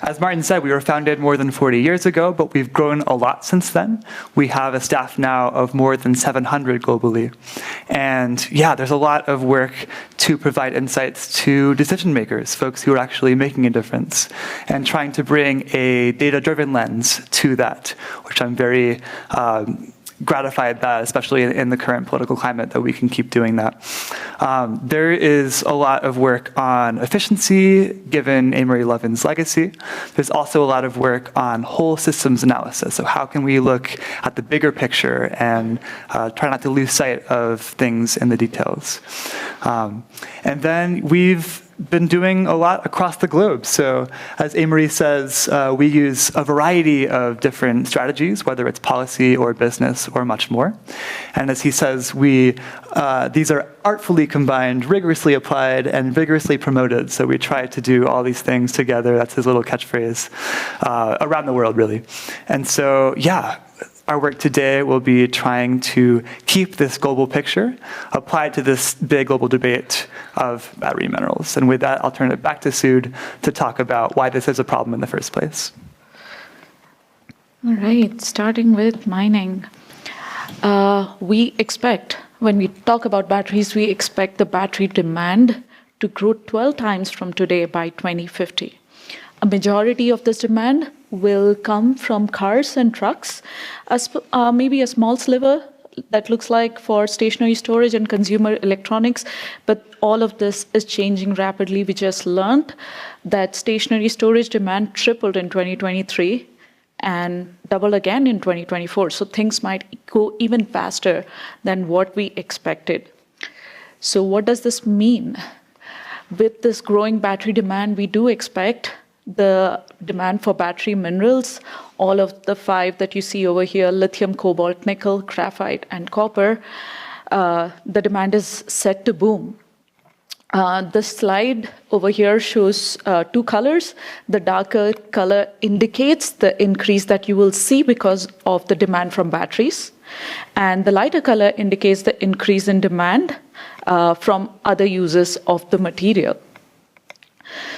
As Martin said, we were founded more than 40 years ago, but we've grown a lot since then. We have a staff now of more than 700 globally. And yeah, there's a lot of work to provide insights to decision makers, folks who are actually making a difference, and trying to bring a data-driven lens to that, which I'm very gratified that, especially in the current political climate, that we can keep doing that. There is a lot of work on efficiency, given Amory Lovin's legacy. There's also a lot of work on whole systems analysis. So how can we look at the bigger picture and try not to lose sight of things in the details. And then we've been doing a lot across the globe. So as Amory says, we use a variety of different strategies, whether it's policy or business or much more. And as he says, these are artfully combined, rigorously applied, and vigorously promoted. So we try to do all these things together. That's his little catchphrase around the world, really. And so, yeah, our work today will be trying to keep this global picture applied to this big global debate of battery minerals. And with that, I'll turn it back to Sud to talk about why this is a problem in the first place. All right, starting with mining. We expect, when we talk about batteries, we expect the battery demand to grow 12 times from today by 2050. A majority of this demand will come from cars and trucks, maybe a small sliver that looks like for stationary storage and consumer electronics, but all of this is changing rapidly. We just learned that stationary storage demand tripled in 2023 and doubled again in 2024. So things might go even faster than what we expected. So what does this mean? With this growing battery demand, we do expect the demand for battery minerals, all of the 5 that you see over here, lithium, cobalt, nickel, graphite, and copper, the demand is set to boom. The slide over here shows 2 colors. The darker color indicates the increase that you will see because of the demand from batteries. And the lighter color indicates the increase in demand from other uses of the material.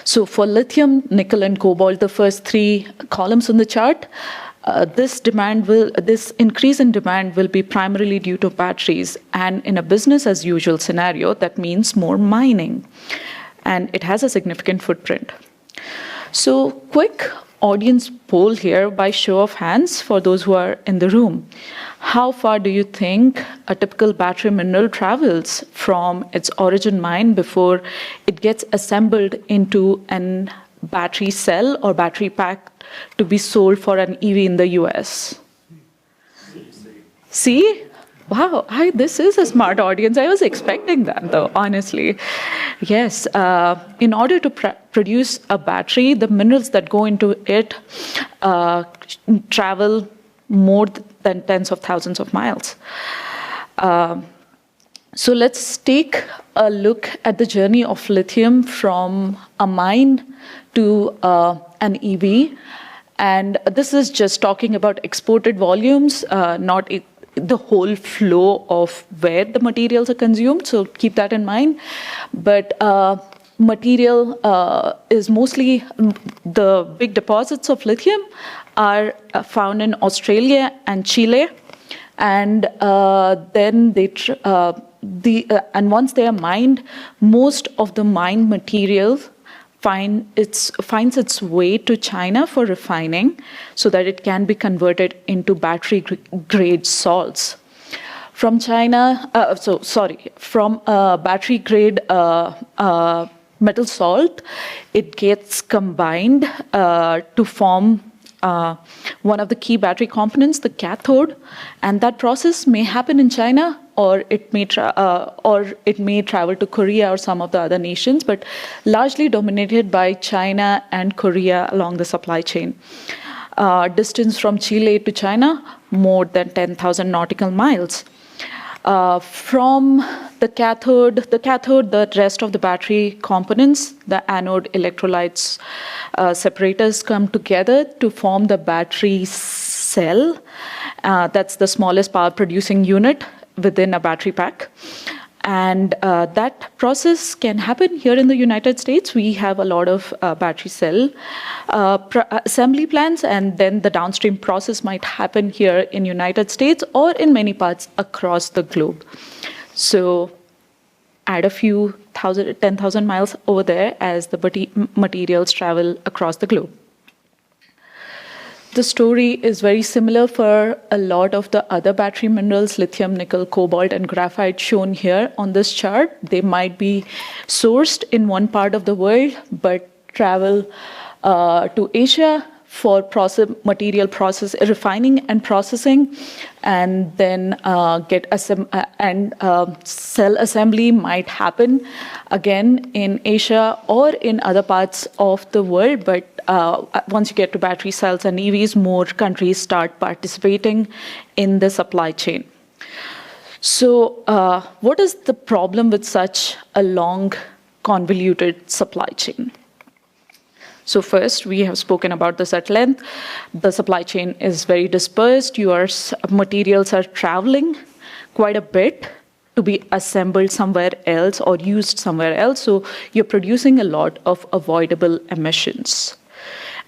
So for lithium, nickel, and cobalt, the first 3 columns on the chart, this increase in demand will be primarily due to batteries. And in a business as usual scenario, that means more mining. And it has a significant footprint. So quick audience poll here by show of hands for those who are in the room. How far do you think a typical battery mineral travels from its origin mine before it gets assembled into an battery cell or battery pack to be sold for an EV in the US? See? Wow, this is a smart audience. I was expecting that, though, honestly. Yes, in order to produce a battery, the minerals that go into it travel more than tens of thousands of miles. So let's take a look at the journey of lithium from a mine to an EV. And this is just talking about exported volumes, not the whole flow of where the materials are consumed, so keep that in mind. But material is mostly, the big deposits of lithium are found in Australia and Chile, and then and once they are mined, most of the mined material finds its way to China for refining so that it can be converted into battery-grade salts. From China, from battery-grade metal salt, it gets combined to form one of the key battery components, the cathode, and that process may happen in China, or it may travel to Korea or some of the other nations, but largely dominated by China and Korea along the supply chain. Distance from Chile to China, more than 10,000 nautical miles. From the cathode, the rest of the battery components, the anode electrolytes separators come together to form the battery cell. That's the smallest power producing unit within a battery pack. And that process can happen here in the United States. We have a lot of battery cell assembly plants, and then the downstream process might happen here in United States or in many parts across the globe. So add a few 10,000 miles over there as the materials travel across the globe. The story is very similar for a lot of the other battery minerals, lithium, nickel, cobalt, and graphite shown here on this chart. They might be sourced in one part of the world, but travel to Asia for refining and processing, and then cell assembly might happen again in Asia or in other parts of the world. But once you get to battery cells and EVs, more countries start participating in the supply chain. So what is the problem with such a long, convoluted supply chain? So first, we have spoken about this at length. The supply chain is very dispersed. Your materials are traveling quite a bit to be assembled somewhere else or used somewhere else. So you're producing a lot of avoidable emissions.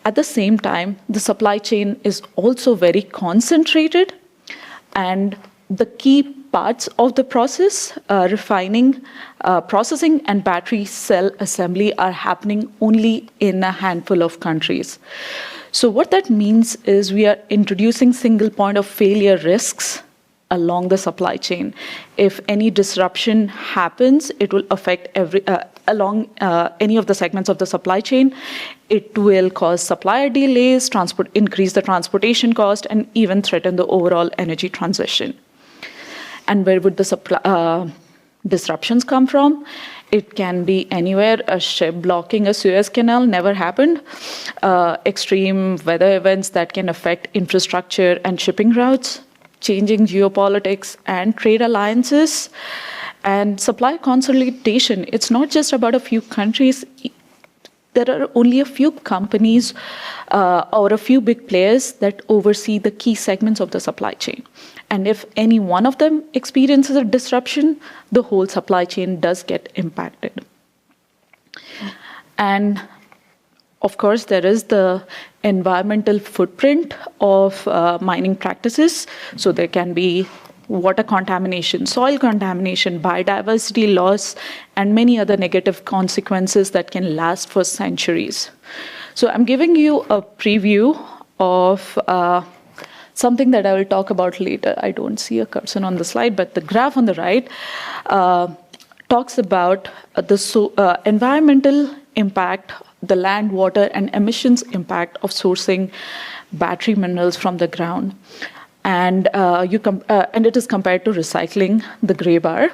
At the same time, the supply chain is also very concentrated, and the key parts of the process, refining, processing, and battery cell assembly are happening only in a handful of countries. So what that means is we are introducing single point of failure risks along the supply chain. If any disruption happens, it will affect along any of the segments of the supply chain. It will cause supplier delays, increase the transportation cost, and even threaten the overall energy transition. And where would the disruptions come from? It can be anywhere. A ship blocking a Suez Canal never happened. Extreme weather events that can affect infrastructure and shipping routes, changing geopolitics and trade alliances, and supply consolidation. It's not just about a few countries. There are only a few companies or a few big players that oversee the key segments of the supply chain. And if any one of them experiences a disruption, the whole supply chain does get impacted. And of course, there is the environmental footprint of mining practices. So there can be water contamination, soil contamination, biodiversity loss, and many other negative consequences that can last for centuries. So I'm giving you a preview of something that I will talk about later. I don't see a cursor on the slide, but the graph on the right talks about the environmental impact, the land, water, and emissions impact of sourcing battery minerals from the ground. And it is compared to recycling, the gray bar.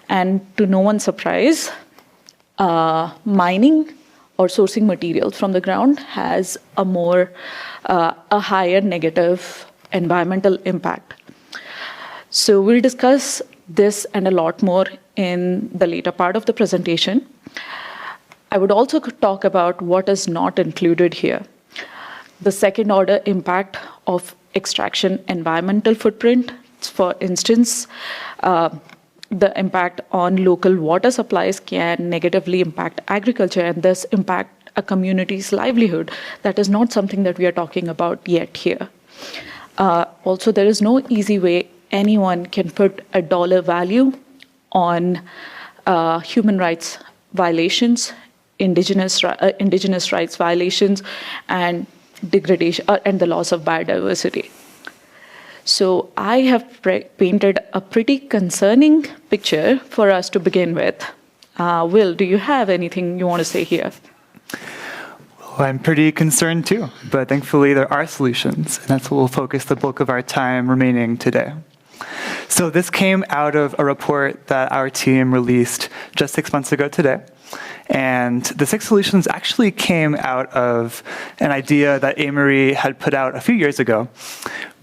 And to no one's surprise, mining or sourcing materials from the ground has a higher negative environmental impact. So we'll discuss this and a lot more in the later part of the presentation. I would also talk about what is not included here. The second order impact of extraction environmental footprint. For instance, the impact on local water supplies can negatively impact agriculture and thus impact a community's livelihood. That is not something that we are talking about yet here. Also, there is no easy way anyone can put a dollar value on human rights violations, indigenous rights violations, and degradation and the loss of biodiversity. So I have painted a pretty concerning picture for us to begin with. Will, do you have anything you want to say here? Well, I'm pretty concerned too, but thankfully there are solutions, and that's what we'll focus the bulk of our time remaining today. So this came out of a report that our team released just 6 months ago today. And the 6 solutions actually came out of an idea that Amory had put out a few years ago,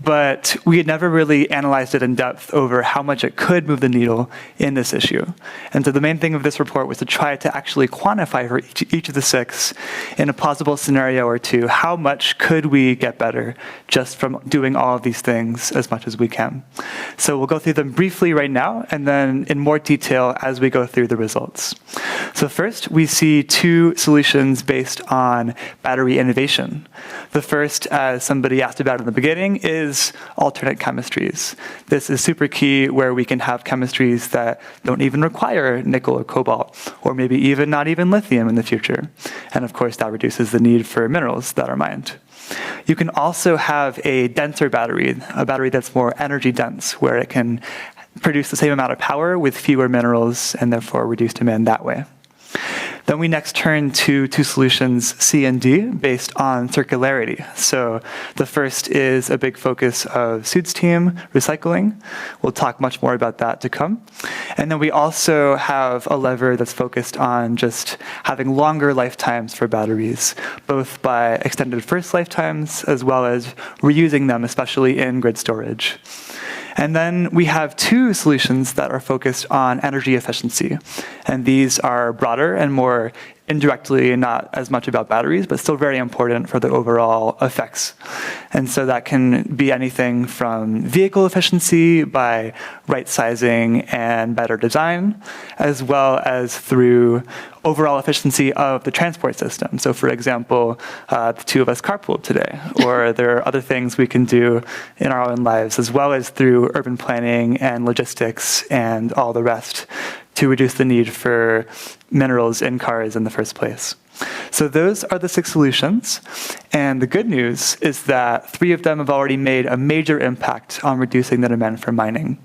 but we had never really analyzed it in depth over how much it could move the needle in this issue. And so the main thing of this report was to try to actually quantify for each of the 6 in a plausible scenario or two, how much could we get better just from doing all of these things as much as we can. So we'll go through them briefly right now, and then in more detail as we go through the results. So first, we see 2 solutions based on battery innovation. The first, as somebody asked about in the beginning, is alternate chemistries. This is super key, where we can have chemistries that don't even require nickel or cobalt, or maybe even not even lithium in the future. And of course, that reduces the need for minerals that are mined. You can also have a denser battery, a battery that's more energy dense, where it can produce the same amount of power with fewer minerals and therefore reduce demand that way. Then we next turn to 2 solutions, C and D, based on circularity. So the first is a big focus of Sud's team, recycling. We'll talk much more about that to come. And then we also have a lever that's focused on just having longer lifetimes for batteries, both by extended first lifetimes as well as reusing them, especially in grid storage. And then we have 2 solutions that are focused on energy efficiency. And these are broader and more indirectly not as much about batteries, but still very important for the overall effects. And so that can be anything from vehicle efficiency by right sizing and better design, as well as through overall efficiency of the transport system. So for example, the 2 of us carpooled today, or there are other things we can do in our own lives, as well as through urban planning and logistics and all the rest to reduce the need for minerals in cars in the first place. So those are the 6 solutions. And the good news is that 3 of them have already made a major impact on reducing the demand for mining.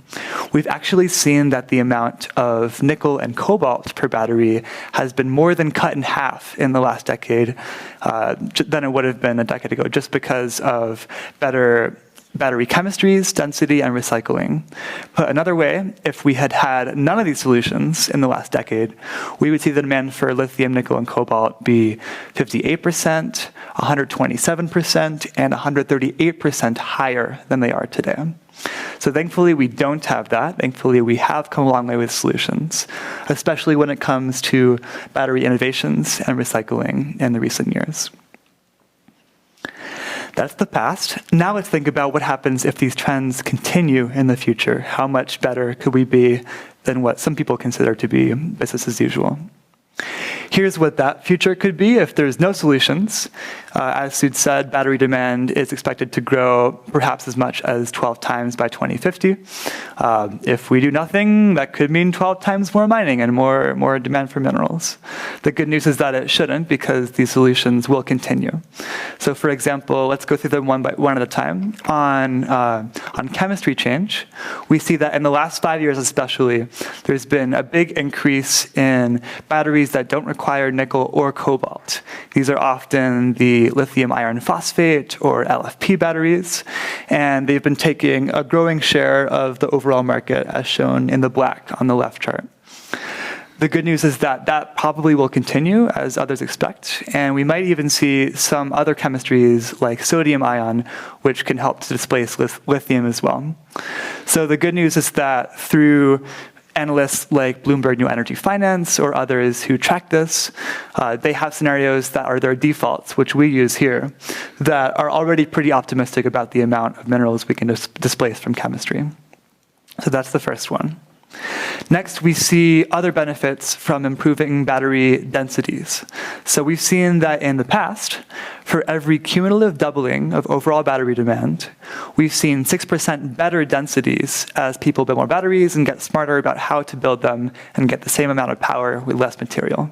We've actually seen that the amount of nickel and cobalt per battery has been more than cut in half in the last decade than it would have been a decade ago, just because of better battery chemistries, density, and recycling. Put another way, if we had had none of these solutions in the last decade, we would see the demand for lithium, nickel, and cobalt be 58%, 127%, and 138% higher than they are today. So thankfully, we don't have that. Thankfully, we have come a long way with solutions, especially when it comes to battery innovations and recycling in the recent years. That's the past. Now let's think about what happens if these trends continue in the future. How much better could we be than what some people consider to be business as usual? Here's what that future could be if there's no solutions. As Sud said, battery demand is expected to grow perhaps as much as 12 times by 2050. If we do nothing, that could mean 12 times more mining and more demand for minerals. The good news is that it shouldn't, because these solutions will continue. So for example, let's go through them one at a time. On chemistry change, we see that in the last 5 years especially, there's been a big increase in batteries that don't require nickel or cobalt. These are often the lithium iron phosphate or LFP batteries, and they've been taking a growing share of the overall market, as shown in the black on the left chart. The good news is that that probably will continue, as others expect, and we might even see some other chemistries like sodium ion, which can help to displace lithium as well. So the good news is that through analysts like Bloomberg New Energy Finance or others who track this, they have scenarios that are their defaults, which we use here, that are already pretty optimistic about the amount of minerals we can displace from chemistry. So that's the first one. Next, we see other benefits from improving battery densities. So we've seen that in the past, for every cumulative doubling of overall battery demand, we've seen 6% better densities as people build more batteries and get smarter about how to build them and get the same amount of power with less material.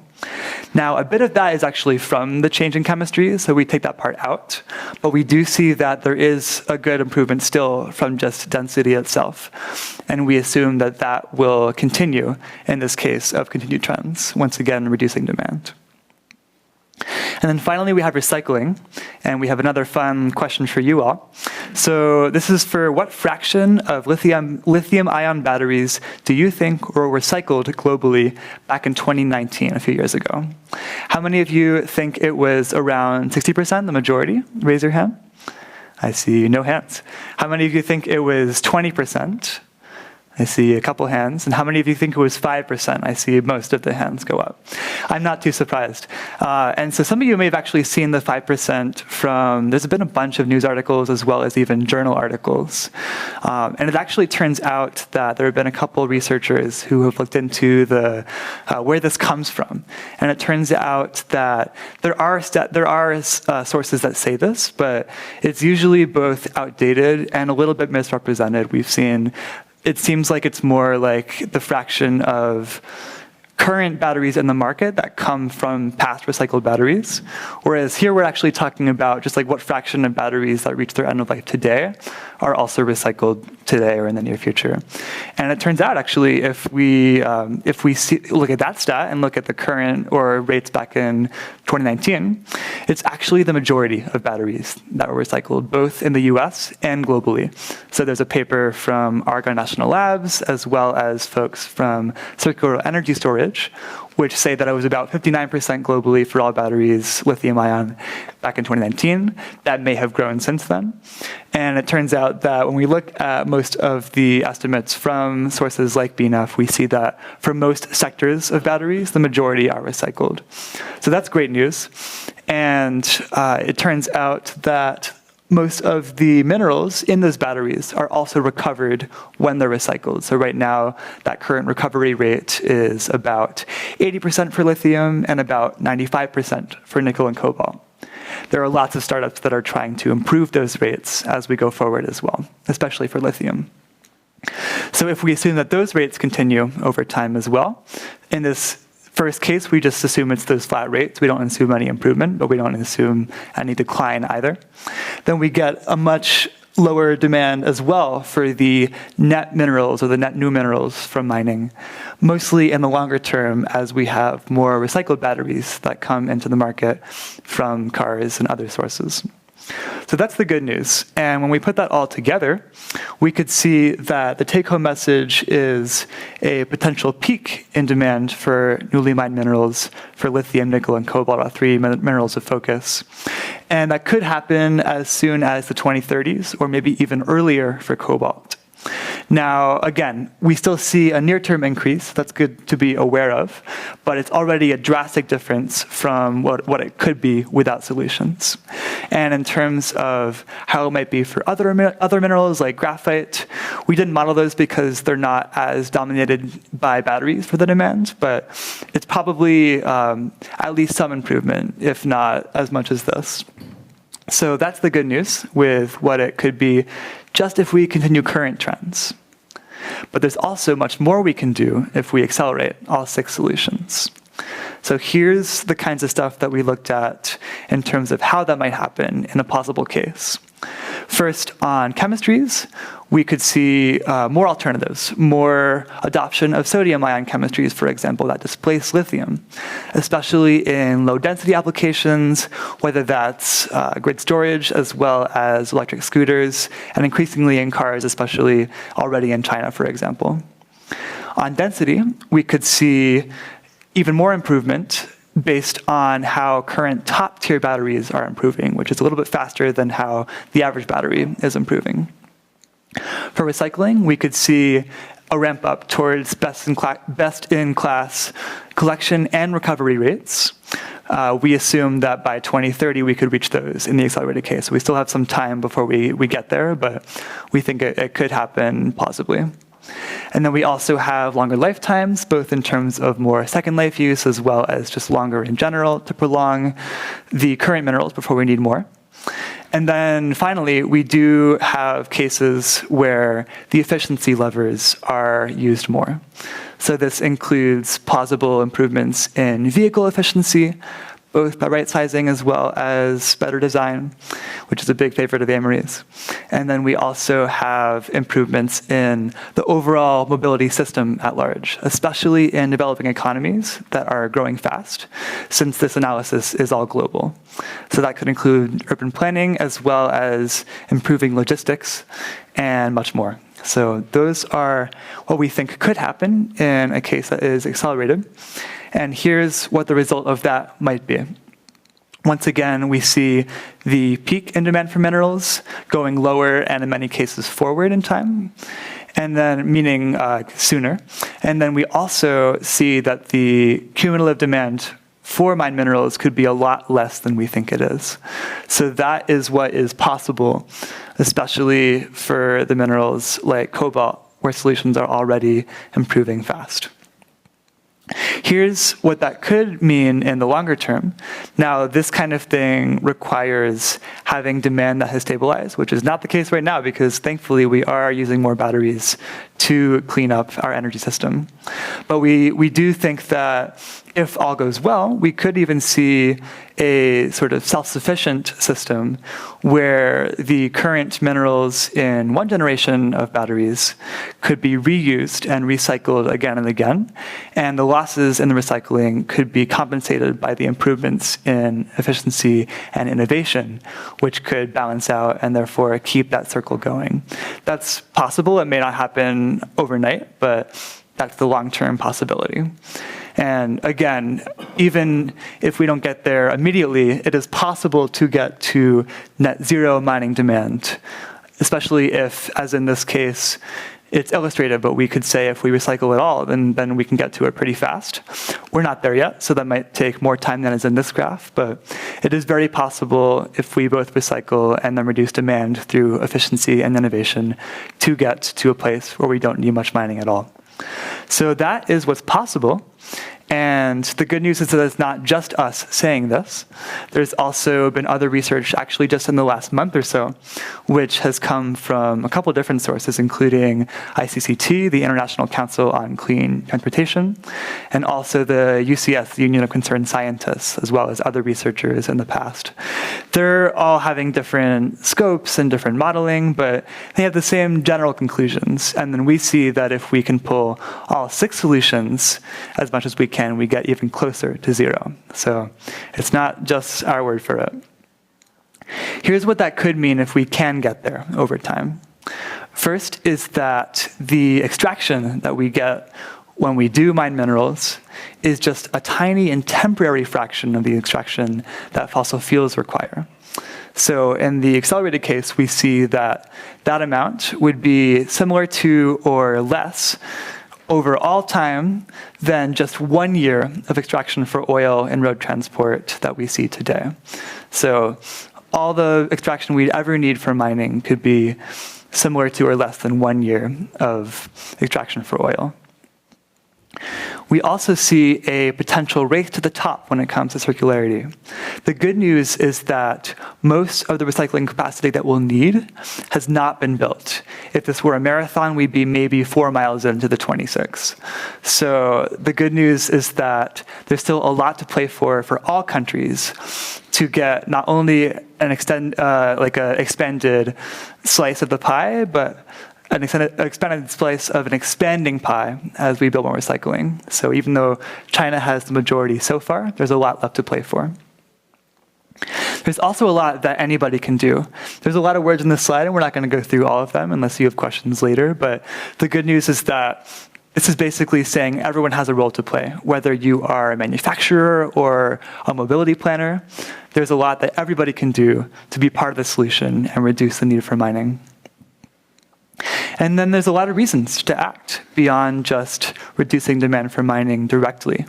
Now, a bit of that is actually from the change in chemistry, so we take that part out. But we do see that there is a good improvement still from just density itself. And we assume that that will continue in this case of continued trends, once again, reducing demand. And then finally, we have recycling, and we have another fun question for you all. So this is for what fraction of lithium-ion batteries do you think were recycled globally back in 2019, a few years ago? How many of you think it was around 60%, the majority? Raise your hand. I see no hands. How many of you think it was 20%? I see a couple hands. And how many of you think it was 5%? I see most of the hands go up. I'm not too surprised. And so some of you may have actually seen the 5% from, there's been a bunch of news articles as well as even journal articles. And it actually turns out that there have been a couple researchers who have looked into the where this comes from. And it turns out that there are sources that say this, but it's usually both outdated and a little bit misrepresented. We've seen it seems like it's more like the fraction of current batteries in the market that come from past recycled batteries. Whereas here we're actually talking about just like what fraction of batteries that reach their end of life today are also recycled today or in the near future. And it turns out actually if we look at that stat and look at the current or rates back in 2019, it's actually the majority of batteries that were recycled, both in the US and globally. So there's a paper from Argonne National Labs, as well as folks from Circular Energy Storage, which say that it was about 59% globally for all batteries, lithium-ion, back in 2019. That may have grown since then. And it turns out that when we look at most of the estimates from sources like BNEF, we see that for most sectors of batteries, the majority are recycled. So that's great news. And it turns out that most of the minerals in those batteries are also recovered when they're recycled. So right now, that current recovery rate is about 80% for lithium and about 95% for nickel and cobalt. There are lots of startups that are trying to improve those rates as we go forward as well, especially for lithium. So if we assume that those rates continue over time as well, in this first case, we just assume it's those flat rates. We don't assume any improvement, but we don't assume any decline either. Then we get a much lower demand as well for the net minerals or the net new minerals from mining, mostly in the longer term as we have more recycled batteries that come into the market from cars and other sources. So that's the good news. And when we put that all together, we could see that the take-home message is a potential peak in demand for newly mined minerals for lithium, nickel, and cobalt, our three minerals of focus. And that could happen as soon as the 2030s, or maybe even earlier for cobalt. Now, again, we still see a near-term increase. That's good to be aware of, but it's already a drastic difference from what it could be without solutions. And in terms of how it might be for other minerals like graphite, we didn't model those because they're not as dominated by batteries for the demand, but it's probably at least some improvement, if not as much as this. So that's the good news with what it could be just if we continue current trends. But there's also much more we can do if we accelerate all 6 solutions. So here's the kinds of stuff that we looked at in terms of how that might happen in a possible case. First, on chemistries, we could see more alternatives, more adoption of sodium-ion chemistries, for example, that displace lithium, especially in low-density applications, whether that's grid storage as well as electric scooters, and increasingly in cars, especially already in China, for example. On density, we could see even more improvement based on how current top-tier batteries are improving, which is a little bit faster than how the average battery is improving. For recycling, we could see a ramp up towards best-in-class collection and recovery rates. We assume that by 2030, we could reach those in the accelerated case. So we still have some time before we get there, but we think it could happen plausibly. And then we also have longer lifetimes, both in terms of more second life use as well as just longer in general to prolong the current minerals before we need more. And then finally, we do have cases where the efficiency levers are used more. So this includes plausible improvements in vehicle efficiency, both by right sizing as well as better design, which is a big favorite of Anne-Marie's. And then we also have improvements in the overall mobility system at large, especially in developing economies that are growing fast, since this analysis is all global. So that could include urban planning as well as improving logistics and much more. So those are what we think could happen in a case that is accelerated. And here's what the result of that might be. Once again, we see the peak in demand for minerals going lower and in many cases forward in time, and then meaning sooner. And then we also see that the cumulative demand for mined minerals could be a lot less than we think it is. So that is what is possible, especially for the minerals like cobalt, where solutions are already improving fast. Here's what that could mean in the longer term. Now, this kind of thing requires having demand that has stabilized, which is not the case right now because thankfully we are using more batteries to clean up our energy system. But we do think that if all goes well, we could even see a sort of self-sufficient system where the current minerals in one generation of batteries could be reused and recycled again and again, and the losses in the recycling could be compensated by the improvements in efficiency and innovation, which could balance out and therefore keep that circle going. That's possible. It may not happen overnight, but that's the long-term possibility. And again, even if we don't get there immediately, it is possible to get to net zero mining demand, especially if, as in this case, it's illustrative, but we could say if we recycle it all, then we can get to it pretty fast. We're not there yet, so that might take more time than is in this graph, but it is very possible if we both recycle and then reduce demand through efficiency and innovation to get to a place where we don't need much mining at all. So that is what's possible. And the good news is that it's not just us saying this. There's also been other research, actually just in the last month or so, which has come from a couple of different sources, including ICCT, the International Council on Clean Transportation, and also the UCS, the Union of Concerned Scientists, as well as other researchers in the past. They're all having different scopes and different modeling, but they have the same general conclusions. And then we see that if we can pull all 6 solutions as much as we can, we get even closer to zero. So it's not just our word for it. Here's what that could mean if we can get there over time. First is that the extraction that we get when we do mine minerals is just a tiny and temporary fraction of the extraction that fossil fuels require. So in the accelerated case, we see that that amount would be similar to or less over all time than just 1 year of extraction for oil and road transport that we see today. So all the extraction we'd ever need for mining could be similar to or less than 1 year of extraction for oil. We also see a potential race to the top when it comes to circularity. The good news is that most of the recycling capacity that we'll need has not been built. If this were a marathon, we'd be maybe 4 miles into the 26. So the good news is that there's still a lot to play for all countries to get not only an expanded slice of the pie, but an expanded slice of an expanding pie as we build more recycling. So even though China has the majority so far, there's a lot left to play for. There's also a lot that anybody can do. There's a lot of words in this slide, and we're not going to go through all of them unless you have questions later. But the good news is that this is basically saying everyone has a role to play, whether you are a manufacturer or a mobility planner. There's a lot that everybody can do to be part of the solution and reduce the need for mining. And then there's a lot of reasons to act beyond just reducing demand for mining directly.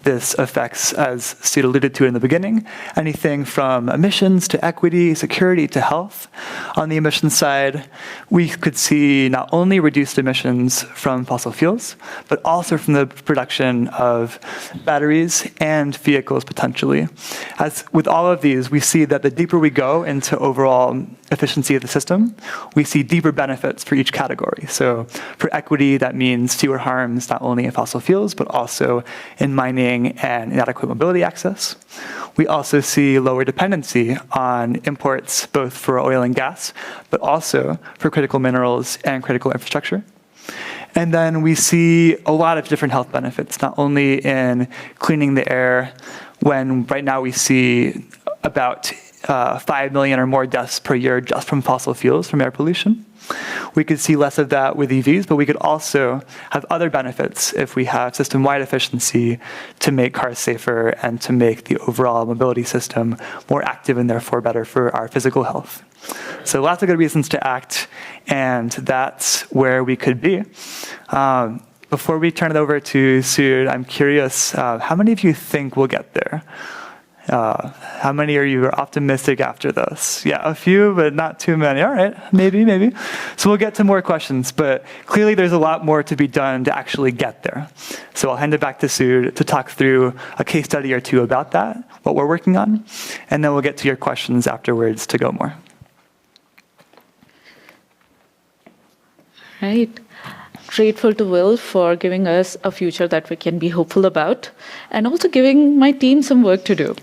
This affects, as Sid alluded to in the beginning, anything from emissions to equity, security to health. On the emissions side, we could see not only reduced emissions from fossil fuels, but also from the production of batteries and vehicles potentially. As with all of these, we see that the deeper we go into overall efficiency of the system, we see deeper benefits for each category. So for equity, that means fewer harms, not only in fossil fuels, but also in mining mining and inadequate mobility access. We also see lower dependency on imports, both for oil and gas, but also for critical minerals and critical infrastructure. And then we see a lot of different health benefits, not only in cleaning the air, when right now we see about 5 million or more deaths per year just from fossil fuels, from air pollution. We could see less of that with EVs, but we could also have other benefits if we have system-wide efficiency to make cars safer and to make the overall mobility system more active and therefore better for our physical health. So lots of good reasons to act, and that's where we could be. Before we turn it over to Sud, I'm curious, how many of you think we'll get there? How many are you optimistic after this? Yeah, a few, but not too many. All right, maybe. So we'll get to more questions, but clearly there's a lot more to be done to actually get there. So I'll hand it back to Sud to talk through a case study or two about that, what we're working on, and then we'll get to your questions afterwards to go more. Right. Grateful to Will for giving us a future that we can be hopeful about, and also giving my team some work to do.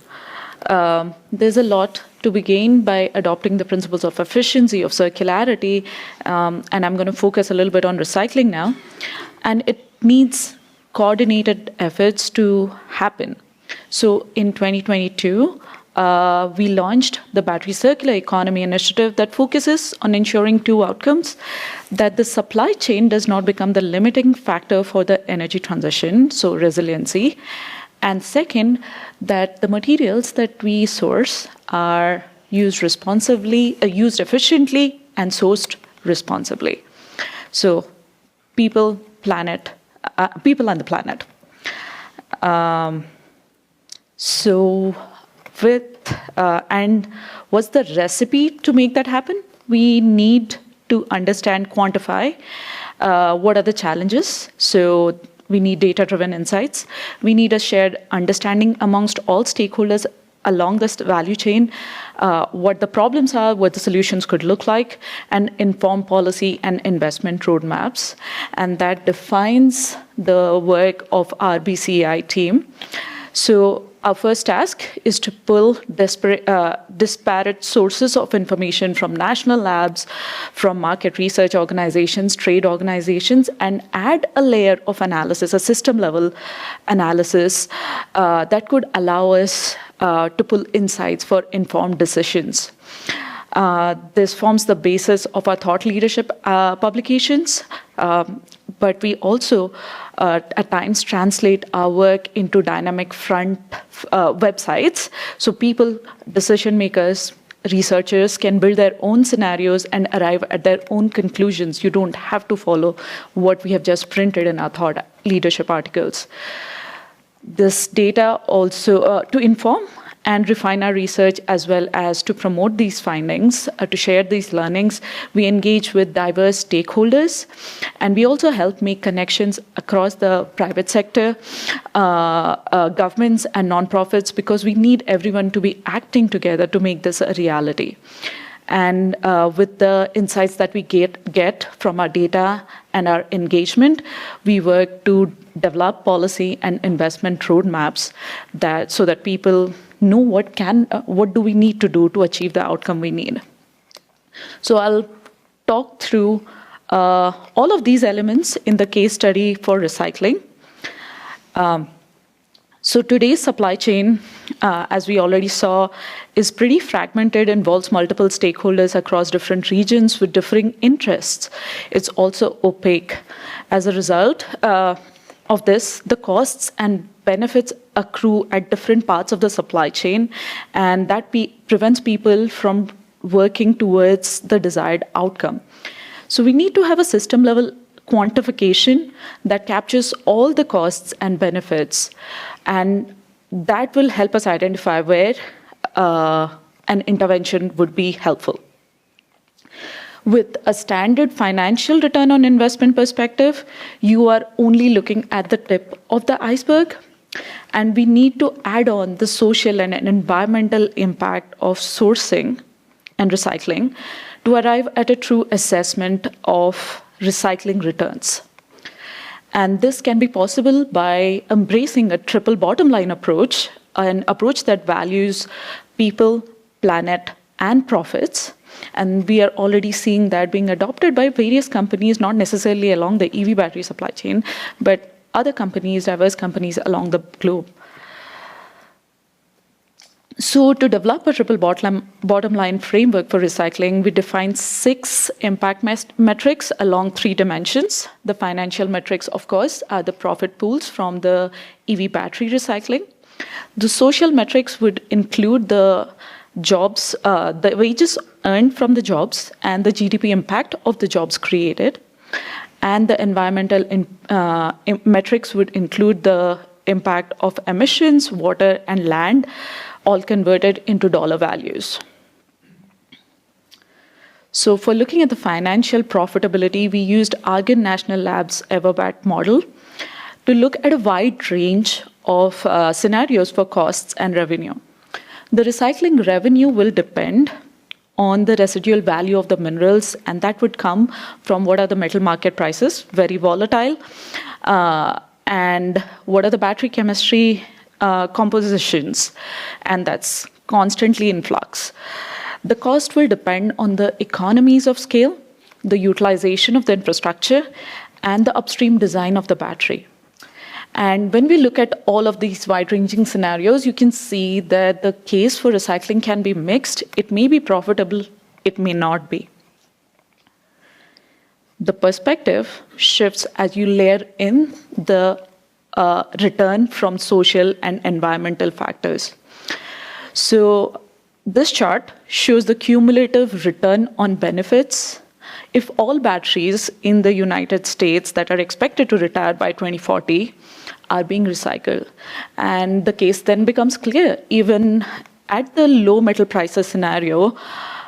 There's a lot to be gained by adopting the principles of efficiency, of circularity, and I'm going to focus a little bit on recycling now. And it needs coordinated efforts to happen. So in 2022, we launched the Battery Circular Economy Initiative that focuses on ensuring two outcomes: that the supply chain does not become the limiting factor for the energy transition, so resiliency, and second, that the materials that we source are used responsibly, used efficiently, and sourced responsibly. So people, planet, people and the planet. And what's the recipe to make that happen? We need to understand, quantify what are the challenges. So we need data-driven insights. We need a shared understanding amongst all stakeholders along this value chain, what the problems are, what the solutions could look like, and inform policy and investment roadmaps. And that defines the work of our BCI team. So our first task is to pull disparate sources of information from national labs, from market research organizations, trade organizations, and add a layer of analysis, a system-level analysis that could allow us to pull insights for informed decisions. This forms the basis of our thought leadership publications, but we also at times translate our work into dynamic front websites. So people, decision makers, researchers can build their own scenarios and arrive at their own conclusions. You don't have to follow what we have just printed in our thought leadership articles. This data also to inform and refine our research, as well as to promote these findings, to share these learnings. We engage with diverse stakeholders, and we also help make connections across the private sector, governments, and nonprofits, because we need everyone to be acting together to make this a reality. And with the insights that we get from our data and our engagement, we work to develop policy and investment roadmaps so that people know what do we need to do to achieve the outcome we need. So I'll talk through all of these elements in the case study for recycling. So today's supply chain, as we already saw, is pretty fragmented, involves multiple stakeholders across different regions with differing interests. It's also opaque. As a result of this, the costs and benefits accrue at different parts of the supply chain, and that prevents people from working towards the desired outcome. So we need to have a system-level quantification that captures all the costs and benefits, and that will help us identify where an intervention would be helpful. With a standard financial return on investment perspective, you are only looking at the tip of the iceberg, and we need to add on the social and environmental impact of sourcing and recycling to arrive at a true assessment of recycling returns. And this can be possible by embracing a triple bottom line approach, an approach that values people, planet, and profits. And we are already seeing that being adopted by various companies, not necessarily along the EV battery supply chain, but other companies, diverse companies along the globe. So to develop a triple bottom line framework for recycling, we defined 6 impact metrics along 3 dimensions. The financial metrics, of course, are the profit pools from the EV battery recycling. The social metrics would include the jobs, the wages earned from the jobs and the GDP impact of the jobs created. And the environmental metrics would include the impact of emissions, water, and land, all converted into dollar values. So for looking at the financial profitability, we used Argonne National Labs Everbat model to look at a wide range of scenarios for costs and revenue. The recycling revenue will depend on the residual value of the minerals, and that would come from what are the metal market prices, very volatile, and what are the battery chemistry compositions, and that's constantly in flux. The cost will depend on the economies of scale, the utilization of the infrastructure, and the upstream design of the battery. And when we look at all of these wide-ranging scenarios, you can see that the case for recycling can be mixed. It may be profitable, it may not be. The perspective shifts as you layer in the return from social and environmental factors. So this chart shows the cumulative return on benefits if all batteries in the United States that are expected to retire by 2040 are being recycled. And the case then becomes clear, even at the low metal prices scenario,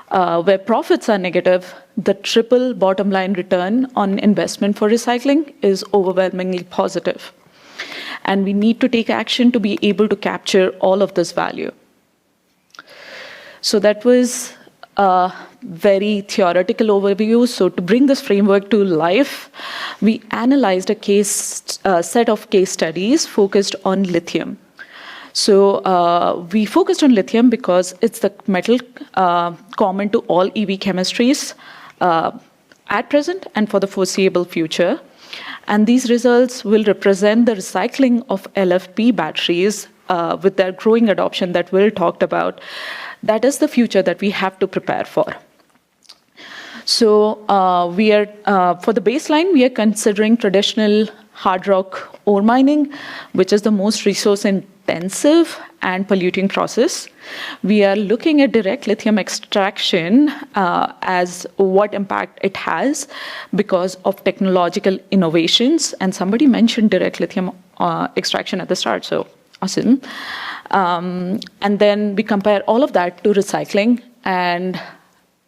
where profits are negative, the triple bottom line return on investment for recycling is overwhelmingly positive. And we need to take action to be able to capture all of this value. So that was a very theoretical overview. So to bring this framework to life, we analyzed a set of case studies focused on lithium. So we focused on lithium because it's the metal common to all EV chemistries at present and for the foreseeable future. And these results will represent the recycling of LFP batteries with their growing adoption that Will talked about. That is the future that we have to prepare for. So we are, for the baseline, we are considering traditional hard rock ore mining, which is the most resource intensive and polluting process. We are looking at direct lithium extraction as what impact it has because of technological innovations. And somebody mentioned direct lithium extraction at the start, so awesome. And then we compare all of that to recycling, and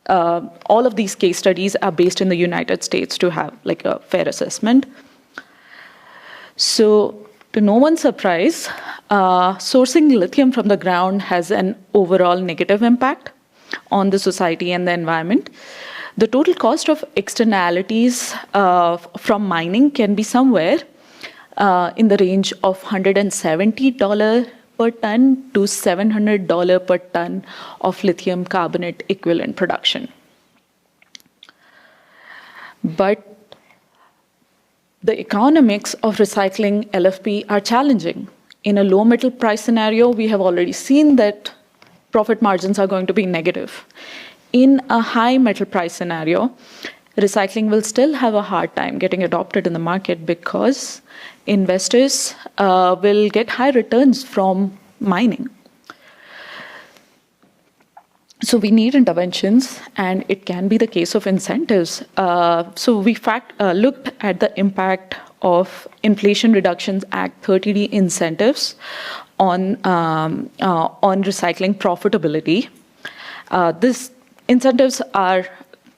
all of these case studies are based in the United States to have like a fair assessment. So to no one's surprise, sourcing lithium from the ground has an overall negative impact on the society and the environment. The total cost of externalities from mining can be somewhere in the range of $170 per ton to $700 per ton of lithium carbonate equivalent production. But the economics of recycling LFP are challenging. In a low metal price scenario, we have already seen that profit margins are going to be negative. In a high metal price scenario, recycling will still have a hard time getting adopted in the market because investors will get high returns from mining. So we need interventions, and it can be the case of incentives. So we looked at the impact of Inflation Reduction Act 30D incentives on recycling profitability. These incentives are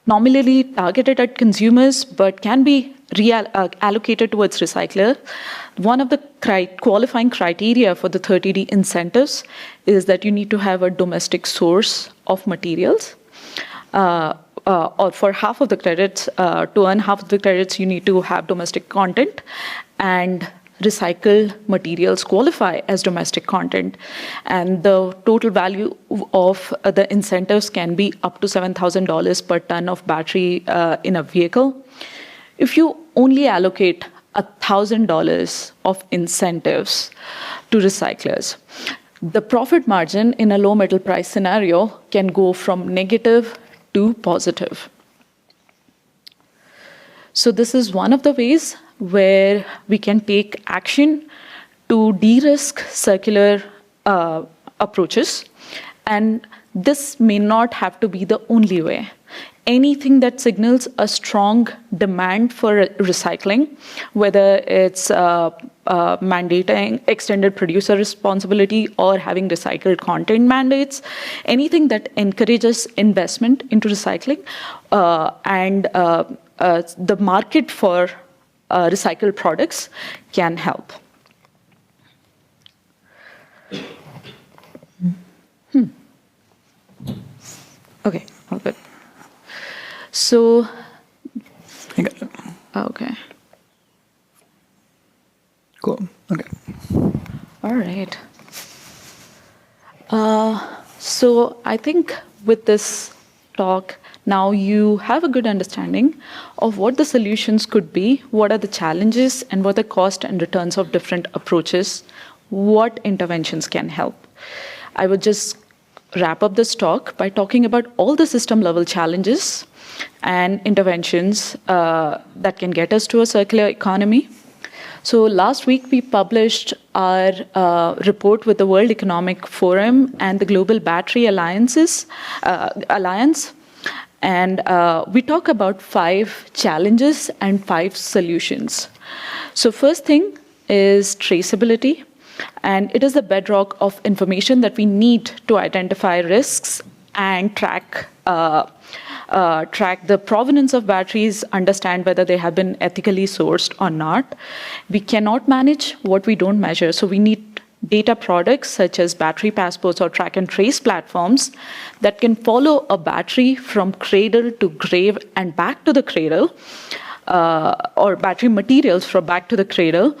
nominally targeted at consumers, but can be allocated towards recyclers. One of the qualifying criteria for the 30D incentives is that you need to have a domestic source of materials, or for half of the credits, to earn half of the credits, you need to have domestic content, and recycled materials qualify as domestic content. And the total value of the incentives can be up to $7,000 per ton of battery in a vehicle. If you only allocate $1,000 of incentives to recyclers, the profit margin in a low metal price scenario can go from negative to positive. So this is one of the ways where we can take action to de-risk circular approaches. And this may not have to be the only way. Anything that signals a strong demand for recycling, whether it's mandating extended producer responsibility or having recycled content mandates, anything that encourages investment into recycling and the market for recycled products can help. Okay, all good. So, okay. Cool. Okay. All right. So I think with this talk, now you have a good understanding of what the solutions could be, what are the challenges, and what are the cost and returns of different approaches, what interventions can help. I would just wrap up this talk by talking about all the system-level challenges and interventions that can get us to a circular economy. So last week, we published our report with the World Economic Forum and the Global Battery Alliance. And we talk about 5 challenges and 5 solutions. So first thing is traceability. And it is the bedrock of information that we need to identify risks and track the provenance of batteries, understand whether they have been ethically sourced or not. We cannot manage what we don't measure. So we need data products such as battery passports or track and trace platforms that can follow a battery from cradle to grave and back to the cradle, or battery materials from back to the cradle,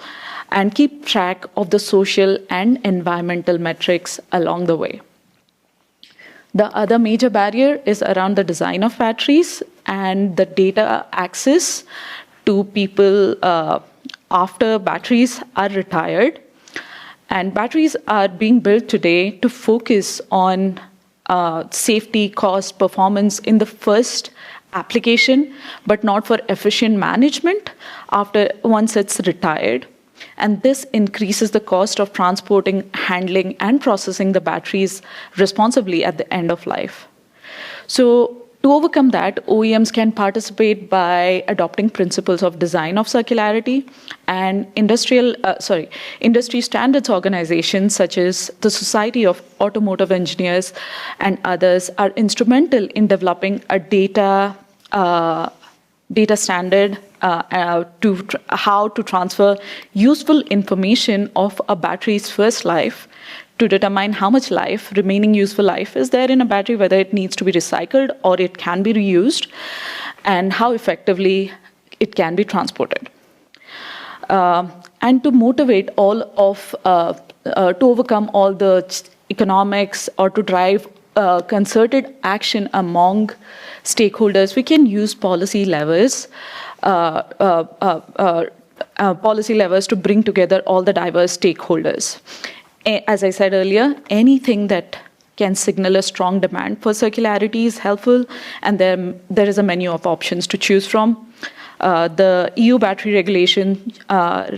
and keep track of the social and environmental metrics along the way. The other major barrier is around the design of batteries and the data access to people after batteries are retired. And batteries are being built today to focus on safety, cost, performance in the first application, but not for efficient management once it's retired. And this increases the cost of transporting, handling, and processing the batteries responsibly at the end of life. So to overcome that, OEMs can participate by adopting principles of design of circularity, and industry standards organizations such as the Society of Automotive Engineers and others are instrumental in developing a data standard to how to transfer useful information of a battery's first life to determine how much remaining useful life is there in a battery, whether it needs to be recycled or it can be reused, and how effectively it can be transported. And to motivate to overcome all the economics or to drive concerted action among stakeholders, we can use policy levers to bring together all the diverse stakeholders. As I said earlier, anything that can signal a strong demand for circularity is helpful, and there is a menu of options to choose from. The EU battery regulation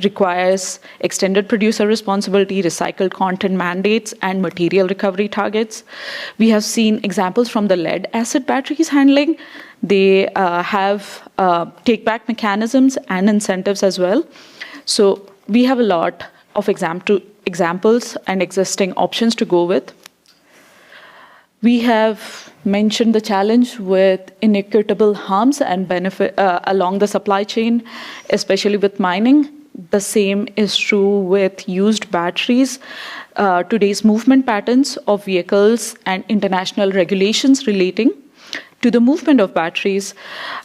requires extended producer responsibility, recycled content mandates, and material recovery targets. We have seen examples from the lead-acid batteries handling. They have take-back mechanisms and incentives as well. So we have a lot of examples and existing options to go with. We have mentioned the challenge with inequitable harms and benefit along the supply chain, especially with mining. The same is true with used batteries. Today's movement patterns of vehicles and international regulations relating to the movement of batteries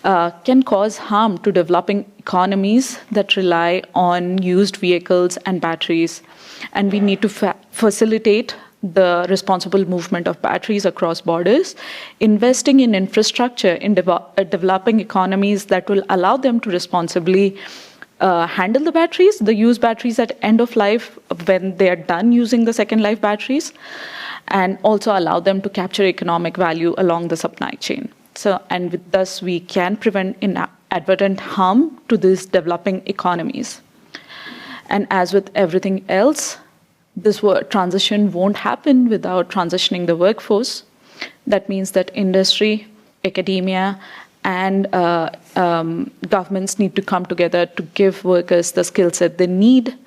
can cause harm to developing economies that rely on used vehicles and batteries. And we need to facilitate the responsible movement of batteries across borders, investing in infrastructure in developing economies that will allow them to responsibly handle the batteries, the used batteries at end of life when they are done using the second life batteries, and also allow them to capture economic value along the supply chain. So, and with thus we can prevent inadvertent harm to these developing economies. And as with everything else, this transition won't happen without transitioning the workforce. That means that industry, academia, and governments need to come together to give workers the skill set they need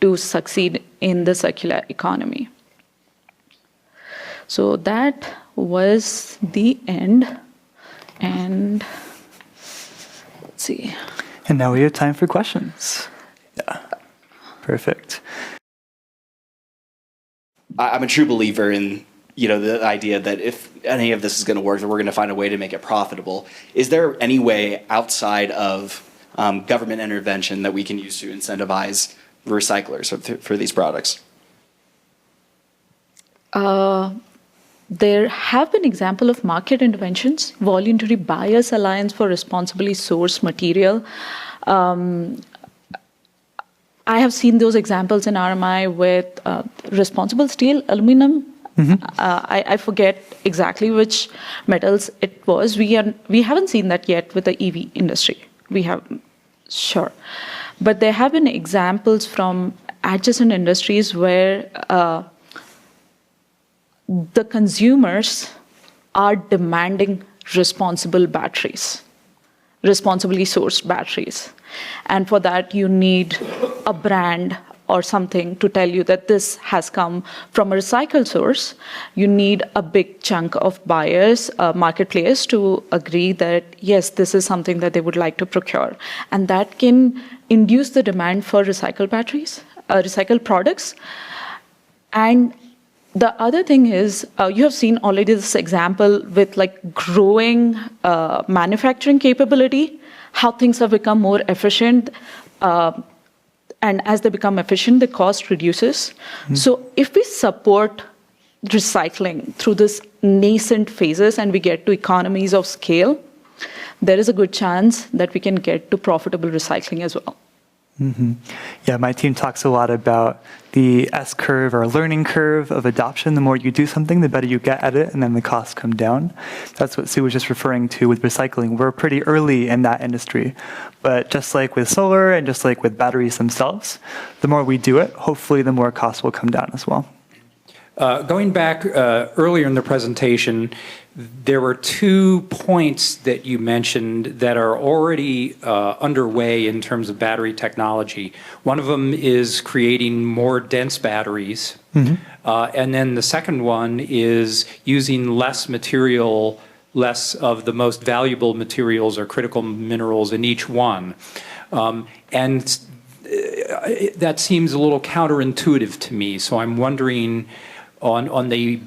to succeed in the circular economy. So that was the end. And let's see. And now we have time for questions. Yeah, perfect. I'm a true believer in, the idea that if any of this is going to work, that we're going to find a way to make it profitable. Is there any way outside of government intervention that we can use to incentivize recyclers for these products? There have been examples of market interventions, voluntary buyers alliance for responsibly sourced material. I have seen those examples in RMI with responsible steel, aluminum. I forget exactly which metals it was. We haven't seen that yet with the EV industry. We have, sure. But there have been examples from adjacent industries where the consumers are demanding responsible batteries, responsibly sourced batteries. And for that, you need a brand or something to tell you that this has come from a recycled source. You need a big chunk of buyers, market players, to agree that, yes, this is something that they would like to procure. And that can induce the demand for recycled batteries, recycled products. And the other thing is, you have seen already this example with growing manufacturing capability, how things have become more efficient. And as they become efficient, the cost reduces. So if we support recycling through this nascent phases and we get to economies of scale, there is a good chance that we can get to profitable recycling as well. Yeah, my team talks a lot about the S-curve or learning curve of adoption. The more you do something, the better you get at it, and then the costs come down. That's what Sue was just referring to with recycling. We're pretty early in that industry. But just like with solar and just like with batteries themselves, the more we do it, hopefully the more costs will come down as well. Going back earlier in the presentation, there were 2 points that you mentioned that are already underway in terms of battery technology. One of them is creating more dense batteries. And then the second one is using less material, less of the most valuable materials or critical minerals in each one. And that seems a little counterintuitive to me. So I'm wondering, on the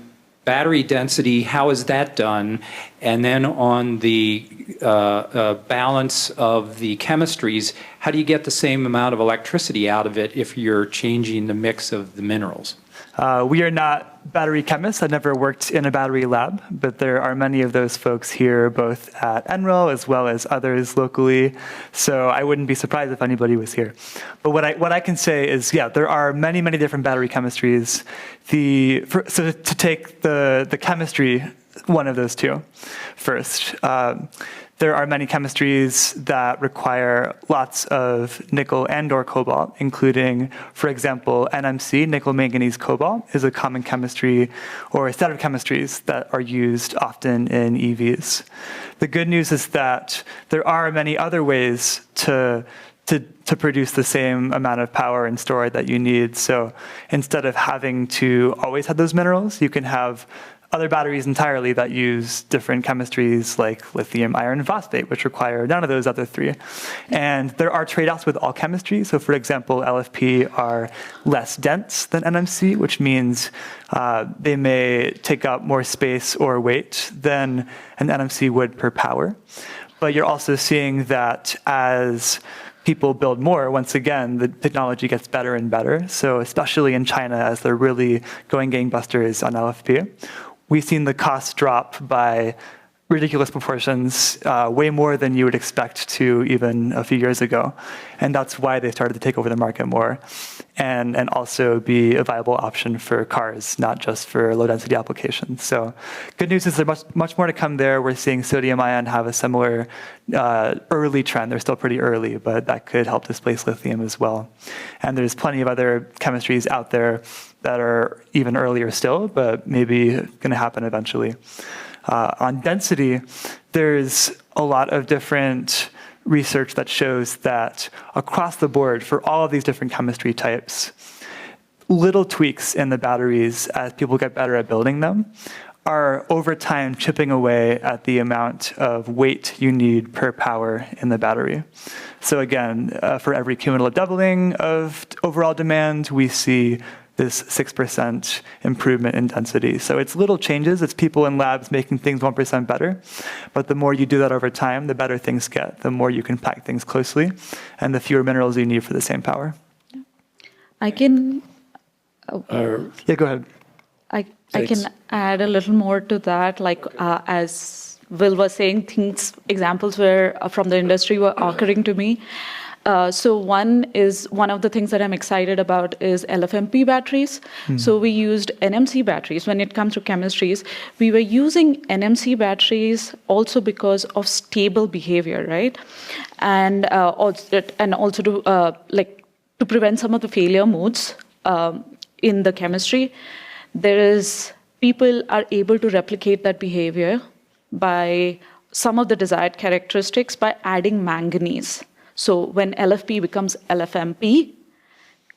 battery density, how is that done? And then on the balance of the chemistries, how do you get the same amount of electricity out of it if you're changing the mix of the minerals? We are not battery chemists. I've never worked in a battery lab, but there are many of those folks here, both at NREL as well as others locally. So I wouldn't be surprised if anybody was here. But what I can say is, yeah, there are many, many different battery chemistries. So to take the chemistry, one of those two first. There are many chemistries that require lots of nickel and or cobalt, including, for example, NMC, nickel manganese cobalt, is a common chemistry or a set of chemistries that are used often in EVs. The good news is that there are many other ways to produce the same amount of power and store that you need. So instead of having to always have those minerals, you can have other batteries entirely that use different chemistries like lithium iron phosphate, which require none of those other three. And there are trade-offs with all chemistries. So for example, LFP are less dense than NMC, which means they may take up more space or weight than an NMC would per power. But you're also seeing that as people build more, once again, the technology gets better and better. So especially in China, as they're really going gangbusters on LFP, we've seen the cost drop by ridiculous proportions, way more than you would expect to even a few years ago. And that's why they started to take over the market more and also be a viable option for cars, not just for low-density applications. So good news is there's much more to come there. We're seeing sodium-ion have a similar early trend. They're still pretty early, but that could help displace lithium as well. And there's plenty of other chemistries out there that are even earlier still, but maybe going to happen eventually. On density, there's a lot of different research that shows that across the board for all of these different chemistry types, little tweaks in the batteries as people get better at building them are over time chipping away at the amount of weight you need per power in the battery. So again, for every cumulative doubling of overall demand, we see this 6% improvement in density. So it's little changes. It's people in labs making things 1% better. But the more you do that over time, the better things get. The more you can pack things closely, and the fewer minerals you need for the same power. I can. Yeah, go ahead. I can add a little more to that. Like as Will was saying, examples were from the industry were occurring to me. So one of the things that I'm excited about is LFMP batteries. So we used NMC batteries. When it comes to chemistries, we were using NMC batteries also because of stable behavior, right? And also to prevent some of the failure modes in the chemistry. People are able to replicate that behavior by some of the desired characteristics by adding manganese. So when LFP becomes LFMP,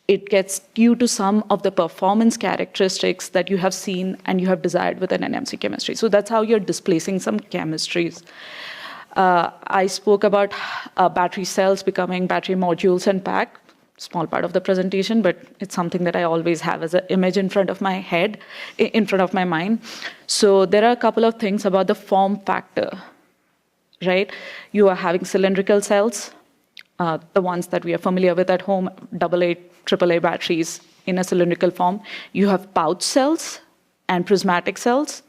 it gets due to some of the performance characteristics that you have seen and you have desired with an NMC chemistry. So that's how you're displacing some chemistries. I spoke about battery cells becoming battery modules and pack. Small part of the presentation, but it's something that I always have as an image in front of my head, in front of my mind. So there are a couple of things about the form factor, right? You are having cylindrical cells, the ones that we are familiar with at home, AA, AAA batteries in a cylindrical form. You have pouch cells and prismatic cells.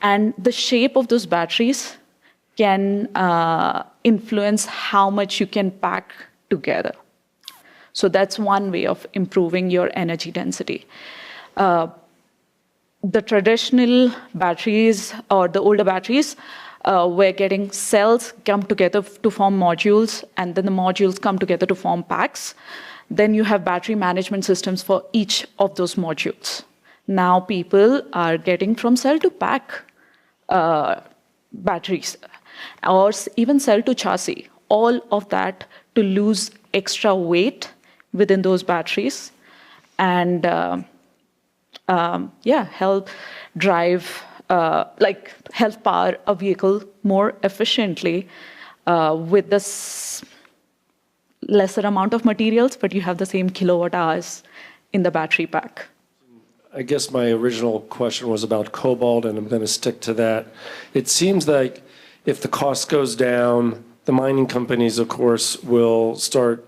And the shape of those batteries can influence how much you can pack together. So that's one way of improving your energy density. The traditional batteries or the older batteries, we're getting cells come together to form modules, and then the modules come together to form packs. Then you have battery management systems for each of those modules. Now people are getting from cell to pack batteries, or even cell to chassis, all of that to lose extra weight within those batteries and help drive, help power a vehicle more efficiently with this lesser amount of materials, but you have the same kilowatt hours in the battery pack. I guess my original question was about cobalt, and I'm going to stick to that. It seems like if the cost goes down, the mining companies, of course, will start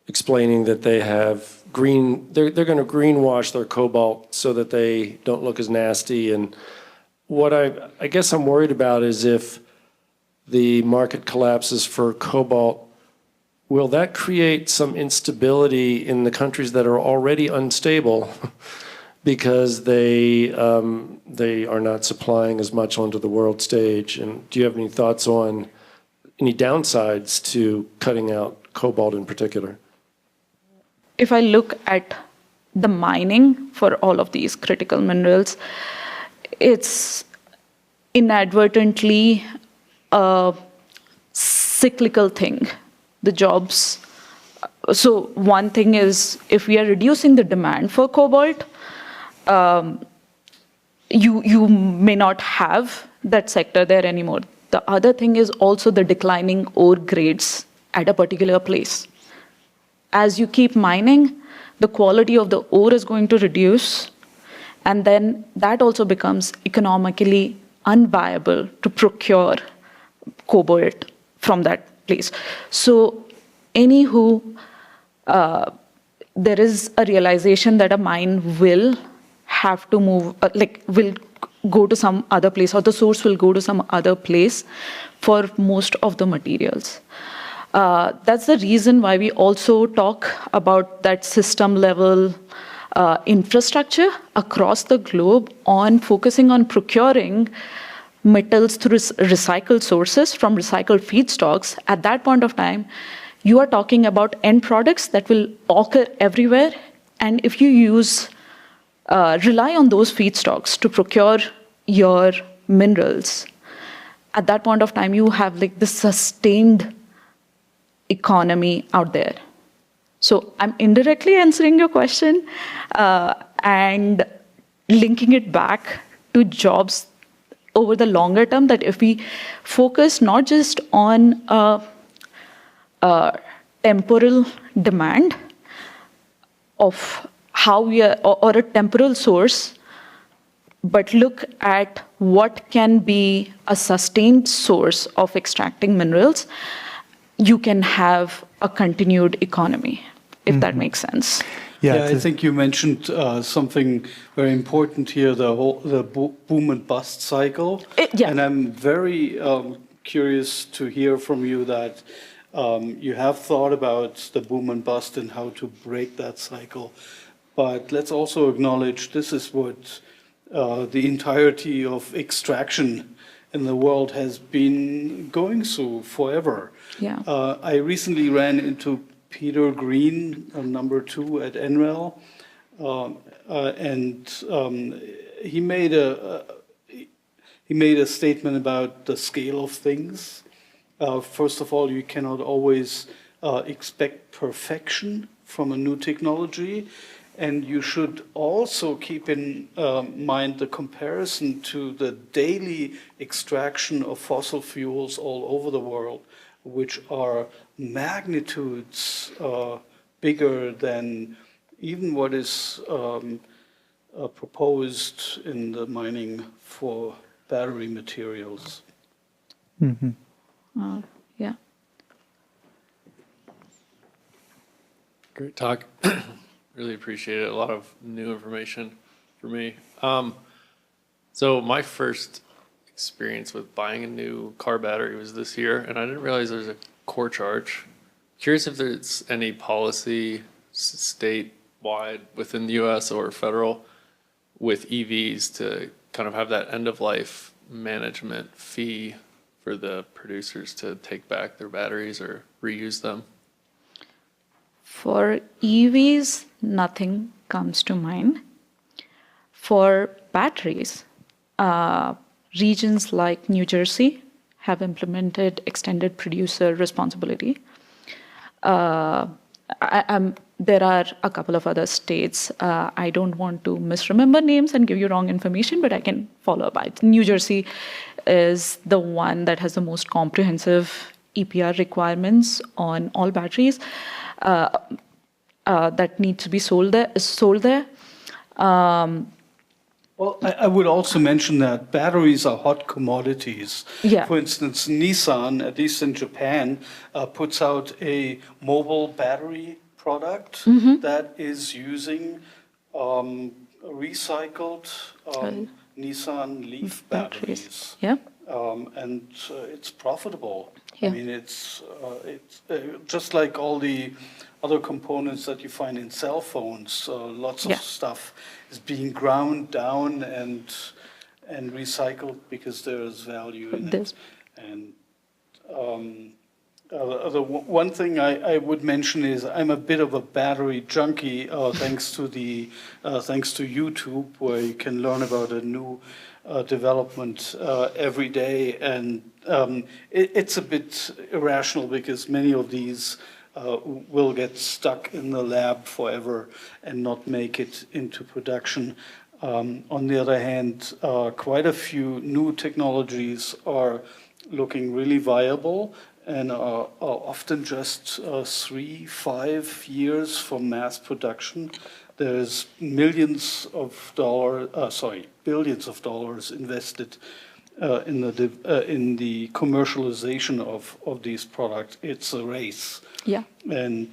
explaining that they have they're going to greenwash their cobalt so that they don't look as nasty. And what I guess I'm worried about is if the market collapses for cobalt, will that create some instability in the countries that are already unstable because they are not supplying as much onto the world stage? And do you have any thoughts on any downsides to cutting out cobalt in particular? If I look at the mining for all of these critical minerals, it's inadvertently a cyclical thing. The jobs. So one thing is, if we are reducing the demand for cobalt, you may not have that sector there anymore. The other thing is also the declining ore grades at a particular place. As you keep mining, the quality of the ore is going to reduce, and then that also becomes economically unviable to procure cobalt from that place. So, anywho, there is a realization that a mine will have to move, will go to some other place, or the source will go to some other place for most of the materials. That's the reason why we also talk about that system level infrastructure across the globe on focusing on procuring metals through recycled sources from recycled feedstocks. At that point of time, you are talking about end products that will occur everywhere. And if you rely on those feedstocks to procure your minerals, at that point of time, you have like this sustained economy out there. So I'm indirectly answering your question and linking it back to jobs over the longer term, that if we focus not just on temporal demand of how we are, or a temporal source, but look at what can be a sustained source of extracting minerals, you can have a continued economy, if that makes sense. Yeah, I think you mentioned something very important here, the boom and bust cycle. Yeah. And I'm very curious to hear from you that you have thought about the boom and bust and how to break that cycle. But let's also acknowledge this is what the entirety of extraction in the world has been going through forever. Yeah. I recently ran into Peter Green, number 2 at NREL, and he made a statement about the scale of things. First of all, you cannot always expect perfection from a new technology, and you should also keep in mind the comparison to the daily extraction of fossil fuels all over the world, which are magnitudes bigger than even what is proposed in the mining for battery materials. Mm-hmm. Yeah. Great talk. Really appreciate it. A lot of new information for me. So my first experience with buying a new car battery was this year, and I didn't realize there's a core charge. Curious if there's any policy statewide within the U.S. or federal with EVs to kind of have that end-of-life management fee for the producers to take back their batteries or reuse them. For EVs, nothing comes to mind. For batteries, regions like New Jersey have implemented extended producer responsibility. There are a couple of other states. I don't want to misremember names and give you wrong information, but I can follow up. New Jersey is the one that has the most comprehensive EPR requirements on all batteries that need to be sold there. Well, I would also mention that batteries are hot commodities. Yeah. For instance, Nissan, at least in Japan, puts out a mobile battery product that is using recycled Nissan Leaf batteries. Yeah. And it's profitable. Yeah. I mean, it's just like all the other components that you find in cell phones. Lots of stuff is being ground down and recycled because there is value in it. And the one thing I would mention is I'm a bit of a battery junkie, thanks to YouTube, where you can learn about a new development every day, and it's a bit irrational because many of these will get stuck in the lab forever and not make it into production. On the other hand, quite a few new technologies are looking really viable and are often just 3-5 years from mass production. There's billions of dollars invested in the commercialization of these products. It's a race. Yeah. And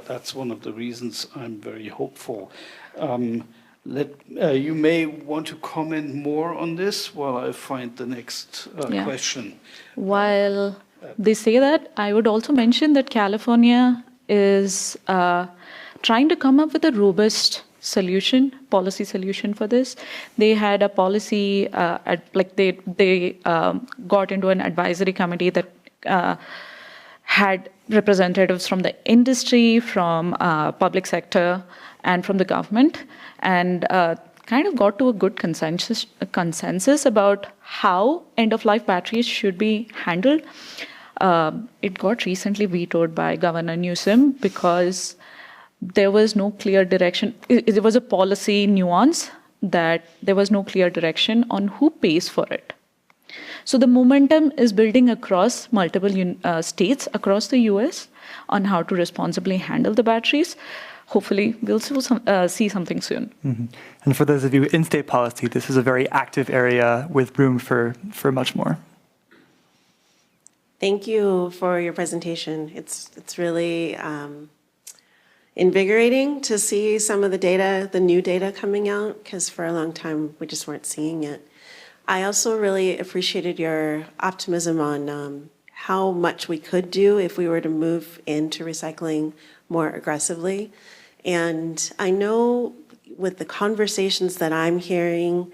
that's one of the reasons I'm very hopeful. You may want to comment more on this while I find the next question. While they say that, I would also mention that California is trying to come up with a robust policy solution for this. They had a policy, they got into an advisory committee that had representatives from the industry, from public sector, and from the government, and kind of got to a good consensus about how end-of-life batteries should be handled. It got recently vetoed by Governor Newsom because there was no clear direction. There was a policy nuance that there was no clear direction on who pays for it. So the momentum is building across multiple states across the US on how to responsibly handle the batteries. Hopefully, we'll see something soon. Mm-hmm. And for those of you in state policy, this is a very active area with room for much more. Thank you for your presentation. It's really invigorating to see some of the data, the new data coming out, because for a long time we just weren't seeing it. I also really appreciated your optimism on how much we could do if we were to move into recycling more aggressively. And I know with the conversations that I'm hearing,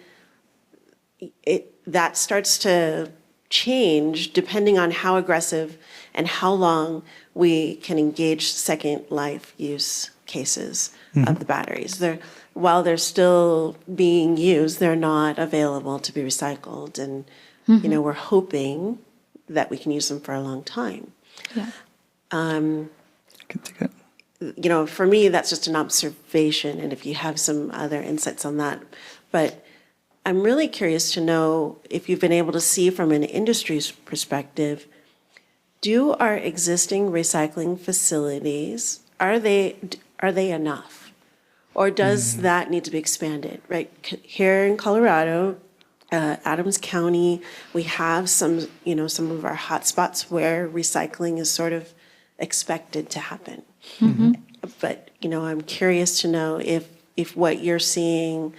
that starts to change depending on how aggressive and how long we can engage second life use cases of the batteries. While they're still being used, they're not available to be recycled. And, we're hoping that we can use them for a long time. Yeah. For me, that's just an observation, and if you have some other insights on that. But I'm really curious to know if you've been able to see from an industry's perspective, do our existing recycling facilities, are they enough? Or does that need to be expanded, right? Here in Colorado, Adams County, we have some of our hotspots where recycling is sort of expected to happen. Mm-hmm. But, I'm curious to know if what you're seeing,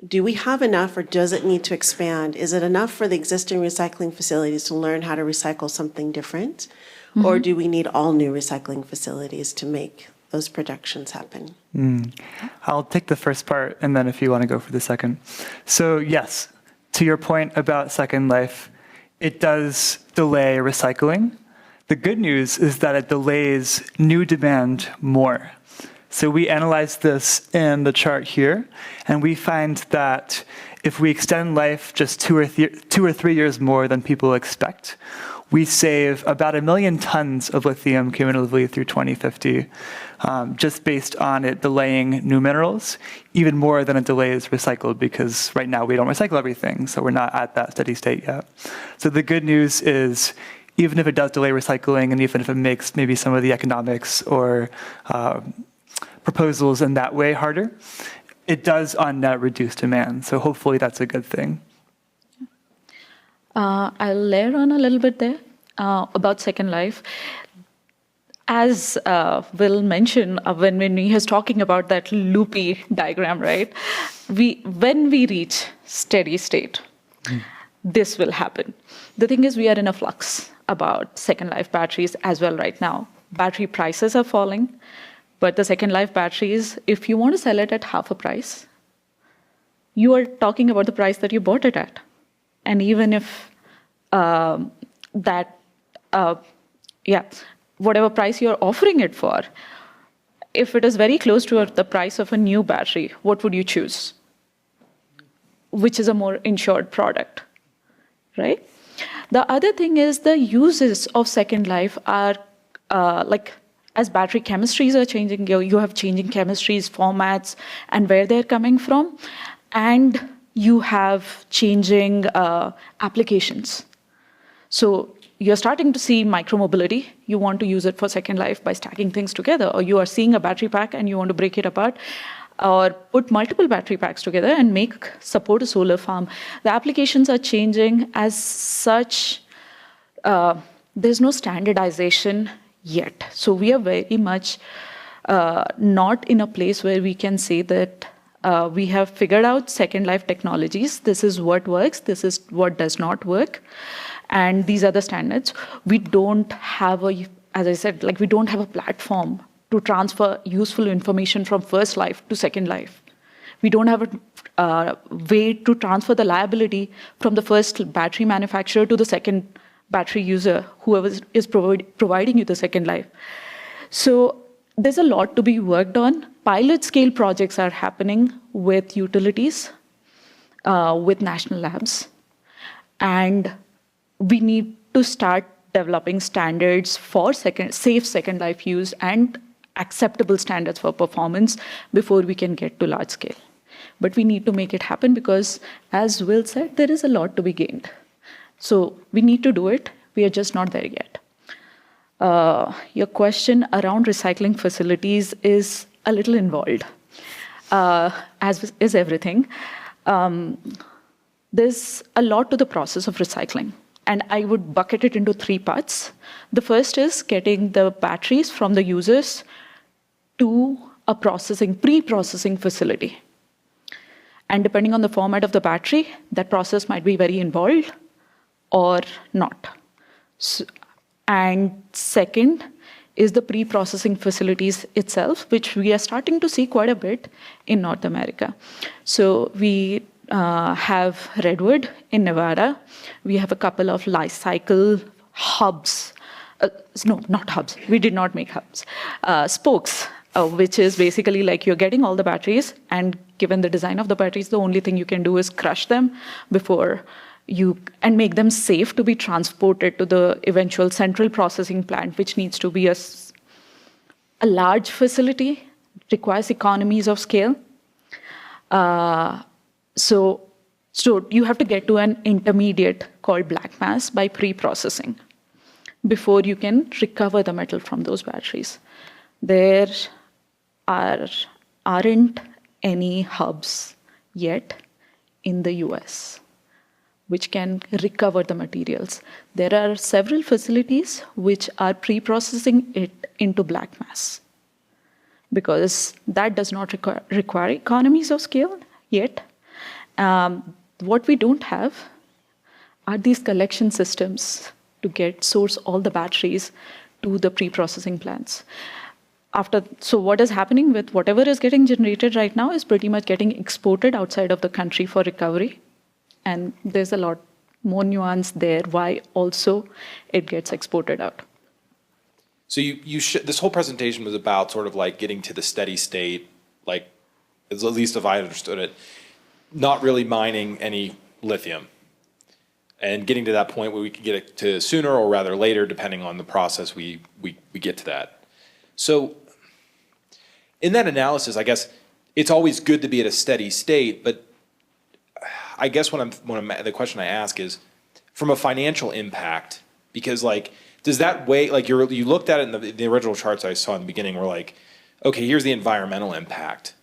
do we have enough or does it need to expand? Is it enough for the existing recycling facilities to learn how to recycle something different? Or do we need all new recycling facilities to make those productions happen? I'll take the first part, and then if you want to go for the second. So yes, to your point about Second Life, it does delay recycling. The good news is that it delays new demand more. So we analyzed this in the chart here, and we find that if we extend life just 2 or 3 years more than people expect, we save about 1 million tons of lithium cumulatively through 2050, just based on it delaying new minerals, even more than it delays recycled, because right now we don't recycle everything, so we're not at that steady state yet. So the good news is, even if it does delay recycling, and even if it makes maybe some of the economics or proposals in that way harder, it does on net reduce demand. So hopefully that's a good thing. I'll layer on a little bit there about Second Life. As Will mentioned when he was talking about that loopy diagram, right? When we reach steady state, this will happen. The thing is, we are in a flux about Second Life batteries as well right now. Battery prices are falling, but the Second Life batteries, if you want to sell it at half a price, you are talking about the price that you bought it at. And even if whatever price you're offering it for, if it is very close to the price of a new battery, what would you choose? Which is a more insured product, right? The other thing is the uses of Second Life are as battery chemistries are changing, you have changing chemistries, formats, and where they're coming from. and you have changing applications. So you're starting to see micromobility. You want to use it for second life by stacking things together, or you are seeing a battery pack and you want to break it apart, or put multiple battery packs together and support a solar farm. The applications are changing. As such, there's no standardization yet. So we are very much not in a place where we can say that we have figured out second life technologies. This is what works, this is what does not work, and these are the standards. We don't have as I said, like we don't have a platform to transfer useful information from first life to second life. We don't have a way to transfer the liability from the first battery manufacturer to the second battery user, whoever is providing you the second life. So there's a lot to be worked on. Pilot scale projects are happening with utilities, with national labs, and we need to start developing standards for safe second life use and acceptable standards for performance before we can get to large scale. But we need to make it happen because, as Will said, there is a lot to be gained. So we need to do it. We are just not there yet. Your question around recycling facilities is a little involved, as is everything. There's a lot to the process of recycling, and I would bucket it into 3 parts. The first is getting the batteries from the users to a pre-processing facility. And depending on the format of the battery, that process might be very involved or not. And second is the pre-processing facilities itself, which we are starting to see quite a bit in North America. So we have Redwood in Nevada. We have a couple of life cycle hubs. No, not hubs. We did not make hubs. Spokes, which is basically like you're getting all the batteries, and given the design of the batteries, the only thing you can do is crush them and make them safe to be transported to the eventual central processing plant, which needs to be a large facility, requires economies of scale. So you have to get to an intermediate called black mass by pre-processing before you can recover the metal from those batteries. There aren't any hubs yet in the US which can recover the materials. There are several facilities which are pre-processing it into black mass because that does not require economies of scale yet. What we don't have are these collection systems to source all the batteries to the pre-processing plants. So what is happening with whatever is getting generated right now is pretty much getting exported outside of the country for recovery. And there's a lot more nuance there why also it gets exported out. So this whole presentation was about sort of like getting to the steady state, like at least if I understood it, not really mining any lithium and getting to that point where we can get it to sooner or rather later, depending on the process we get to that. So in that analysis, I guess it's always good to be at a steady state, but I guess the question I ask is from a financial impact, because like, does that weigh, like you looked at it in the original charts I saw in the beginning, we're like, okay, here's the environmental impact.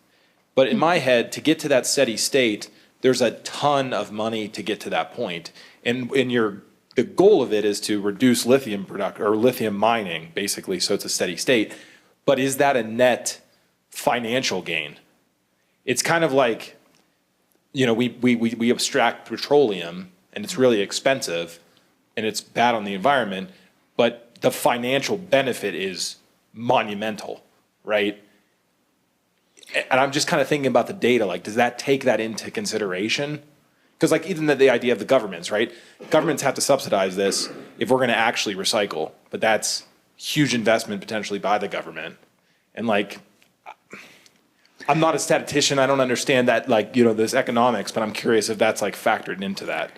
But in my head, to get to that steady state, there's a ton of money to get to that point. And the goal of it is to reduce lithium production or lithium mining, basically, so it's a steady state. But is that a net financial gain? It's kind of like, we abstract petroleum and it's really expensive and it's bad on the environment, but the financial benefit is monumental, right? And I'm just kind of thinking about the data, like, does that take that into consideration? Because like even the idea of the governments, right? Governments have to subsidize this if we're going to actually recycle, but that's huge investment potentially by the government. And like, I'm not a statistician. I don't understand that, this economics, but I'm curious if that's like factored into that.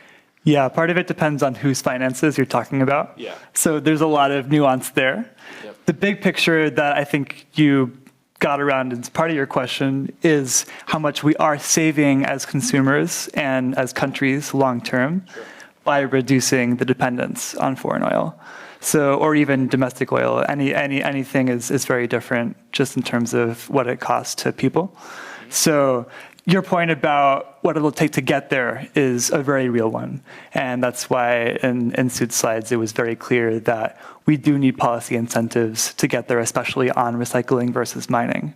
Yeah, part of it depends on whose finances you're talking about. Yeah. So there's a lot of nuance there. Yep. The big picture that I think you got around as part of your question is how much we are saving as consumers and as countries long term by reducing the dependence on foreign oil. So, or even domestic oil. Anything is very different just in terms of what it costs to people. So your point about what it'll take to get there is a very real one. And that's why in Sud's slides, it was very clear that we do need policy incentives to get there, especially on recycling versus mining.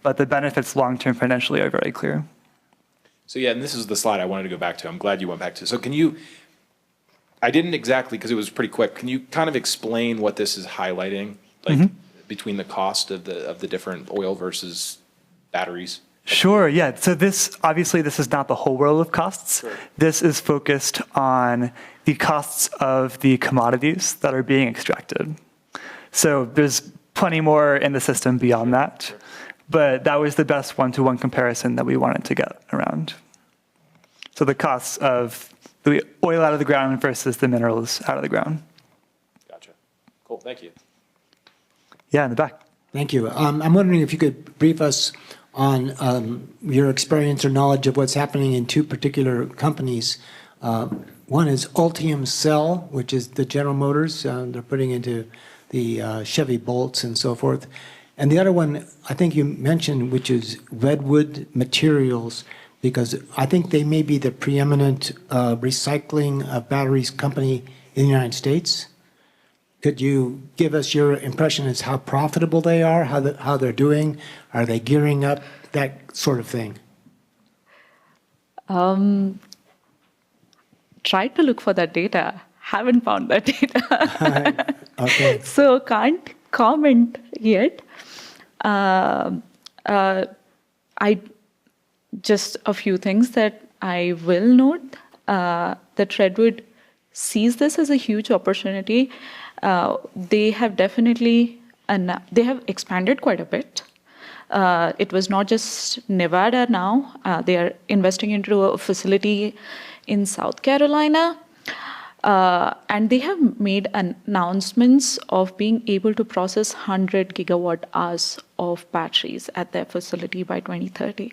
But the benefits long-term financially are very clear. So yeah, and this is the slide I wanted to go back to. I'm glad you went back to. So can you, I didn't exactly, because it was pretty quick. Can you kind of explain what this is highlighting, like between the cost of the different oil versus batteries? Sure, yeah. So obviously this is not the whole world of costs. Sure. This is focused on the costs of the commodities that are being extracted. So there's plenty more in the system beyond that. Sure. But that was the best one-to-one comparison that we wanted to get around. So the costs of the oil out of the ground versus the minerals out of the ground. Gotcha. Cool, thank you. Yeah, in the back. Thank you. I'm wondering if you could brief us on your experience or knowledge of what's happening in two particular companies. One is Ultium Cell, which is the General Motors. They're putting into the Chevy Bolts and so forth. And the other one, I think you mentioned, which is Redwood Materials, because I think they may be the preeminent recycling of batteries company in the United States. Could you give us your impression as how profitable they are, how they're doing? Are they gearing up, that sort of thing? Tried to look for that data. Haven't found that data. Okay. So can't comment yet. Just a few things that I will note, that Redwood sees this as a huge opportunity. They have definitely, they have expanded quite a bit. It was not just Nevada now. They are investing into a facility in South Carolina. And they have made announcements of being able to process 100 gigawatt hours of batteries at their facility by 2030,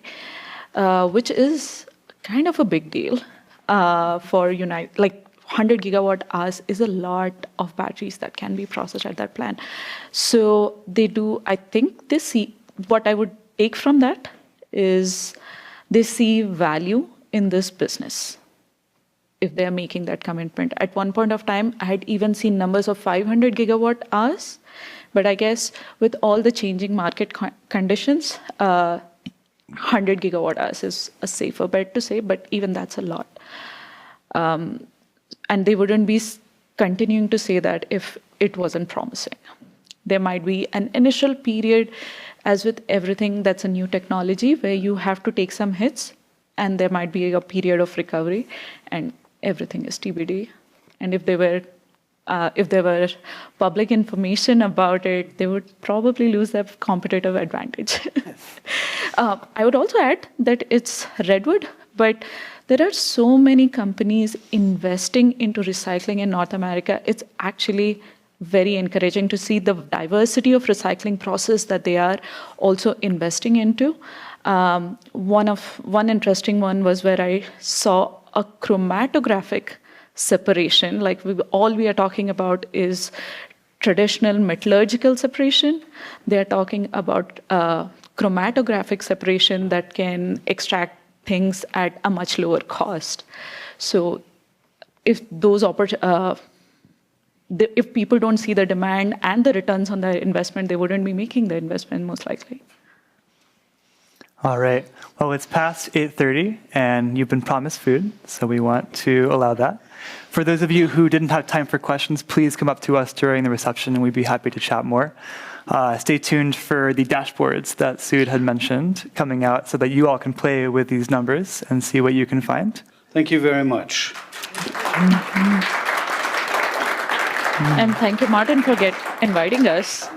which is kind of a big deal for like 100 gigawatt hours is a lot of batteries that can be processed at that plant. So they do, I think they see, what I would take from that is they see value in this business if they're making that commitment. At one point of time, I had even seen numbers of 500 gigawatt hours, but I guess with all the changing market conditions, 100 gigawatt hours is a safer bet to say, but even that's a lot. And they wouldn't be continuing to say that if it wasn't promising. There might be an initial period, as with everything that's a new technology, where you have to take some hits, and there might be a period of recovery, and everything is TBD. And if there were public information about it, they would probably lose their competitive advantage. I would also add that it's Redwood, but there are so many companies investing into recycling in North America. It's actually very encouraging to see the diversity of recycling process that they are also investing into. One interesting one was where I saw a chromatographic separation. Like all we are talking about is traditional metallurgical separation. They are talking about chromatographic separation that can extract things at a much lower cost. So if those if people don't see the demand and the returns on their investment, they wouldn't be making the investment most likely. All right. Well, it's past 8:30, and you've been promised food, so we want to allow that. For those of you who didn't have time for questions, please come up to us during the reception, and we'd be happy to chat more. Stay tuned for the dashboards that Sud had mentioned coming out so that you all can play with these numbers and see what you can find. Thank you very much. And thank you, Martin, for inviting us.